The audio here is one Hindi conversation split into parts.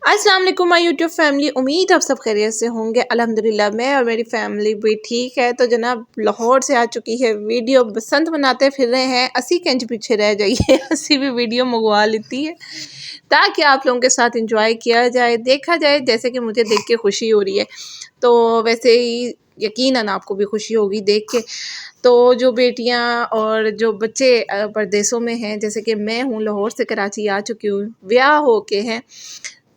अस्सलाम वालेकुम माय यूट्यूब फैमिली। उम्मीद आप सब खैरियत से होंगे। अल्हम्दुलिल्लाह मैं और मेरी फैमिली भी ठीक है। तो जनाब लाहौर से आ चुकी है वीडियो। बसंत मनाते फिर रहे हैं, 80 इंच पीछे रह जाइए। 80 भी वीडियो मंगवा लेती है ताकि आप लोगों के साथ इंजॉय किया जाए, देखा जाए, जैसे कि मुझे देख के खुशी हो रही है तो वैसे ही यकीनन आपको भी खुशी होगी देख के। तो जो बेटियां और जो बच्चे परदेसों में हैं, जैसे कि मैं हूँ, लाहौर से कराची आ चुकी हूँ, ब्याह हो के हैं,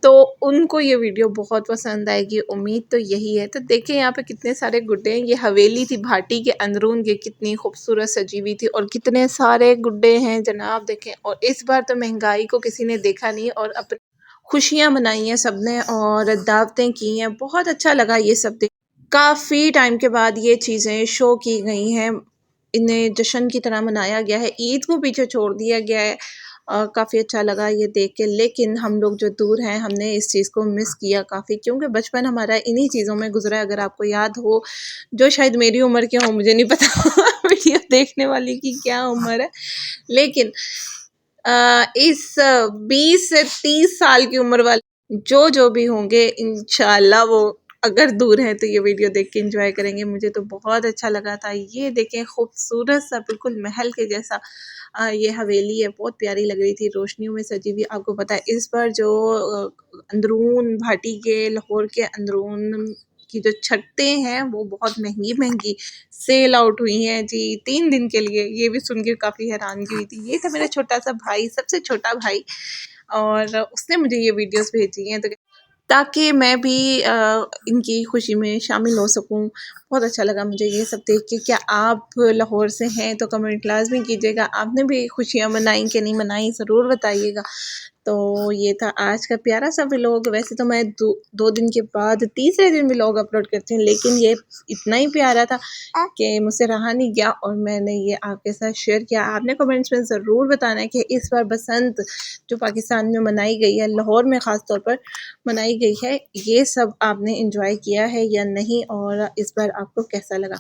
तो उनको ये वीडियो बहुत पसंद आएगी, उम्मीद तो यही है। तो देखिए यहाँ पे कितने सारे गुड्डे हैं। ये हवेली थी भाटी के अंदरून, ये कितनी खूबसूरत सजी हुई थी और कितने सारे गुड्डे हैं जनाब, देखें। और इस बार तो महंगाई को किसी ने देखा नहीं और अपनी खुशियाँ मनाई हैं सबने और दावतें की हैं। बहुत अच्छा लगा ये सब देख। काफ़ी टाइम के बाद ये चीज़ें शो की गई हैं, इन्हें जश्न की तरह मनाया गया है, ईद को पीछे छोड़ दिया गया है। काफ़ी अच्छा लगा ये देख के। लेकिन हम लोग जो दूर हैं, हमने इस चीज़ को मिस किया काफ़ी, क्योंकि बचपन हमारा इन्हीं चीज़ों में गुजरा है। अगर आपको याद हो, जो शायद मेरी उम्र के हो, मुझे नहीं पता वीडियो देखने वाली की क्या उम्र है, लेकिन इस 20 से 30 साल की उम्र वाले जो भी होंगे, इंशाल्लाह वो अगर दूर हैं तो ये वीडियो देख के एंजॉय करेंगे। मुझे तो बहुत अच्छा लगा था। ये देखें, खूबसूरत सा बिल्कुल महल के जैसा ये हवेली है, बहुत प्यारी लग रही थी, रोशनियों में सजी हुई। आपको पता है इस बार जो अंदरून भाटी के, लाहौर के अंदरून की जो छतें हैं वो बहुत महंगी सेल आउट हुई हैं जी 3 दिन के लिए। ये भी सुन के काफ़ी हैरानगी हुई थी। ये था मेरा छोटा सा भाई, सबसे छोटा भाई, और उसने मुझे ये वीडियोस भेजी हैं तो ताकि मैं भी इनकी खुशी में शामिल हो सकूं। बहुत अच्छा लगा मुझे ये सब देख के। क्या आप लाहौर से हैं तो कमेंट लाजमी कीजिएगा, आपने भी खुशियाँ मनाई कि नहीं मनाई, ज़रूर बताइएगा। तो ये था आज का प्यारा सा व्लॉग। वैसे तो मैं दो दिन के बाद तीसरे दिन व्लॉग अपलोड करती हूँ, लेकिन ये इतना ही प्यारा था कि मुझसे रहा नहीं गया और मैंने ये आपके साथ शेयर किया। आपने कमेंट्स में ज़रूर बताना है कि इस बार बसंत जो पाकिस्तान में मनाई गई है, लाहौर में ख़ास तौर पर मनाई गई है, ये सब आपने इंजॉय किया है या नहीं, और इस बार आपको कैसा लगा।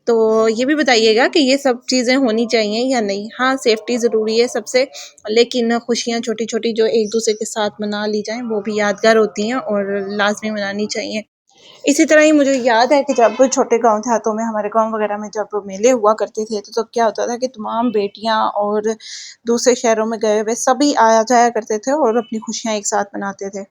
तो ये भी बताइएगा कि ये सब चीज़ें होनी चाहिए या नहीं। हाँ, सेफ्टी ज़रूरी है सबसे, लेकिन खुशियाँ छोटी-छोटी जो एक दूसरे के साथ मना ली जाएँ वो भी यादगार होती हैं और लाज़मी मनानी चाहिए। इसी तरह ही मुझे याद है कि जब छोटे गाँव देहातों में, हमारे गाँव वगैरह में जब मेले हुआ करते थे तो क्या होता था कि तमाम बेटियाँ और दूसरे शहरों में गए हुए सभी आया जाया करते थे और अपनी खुशियाँ एक साथ मनाते थे।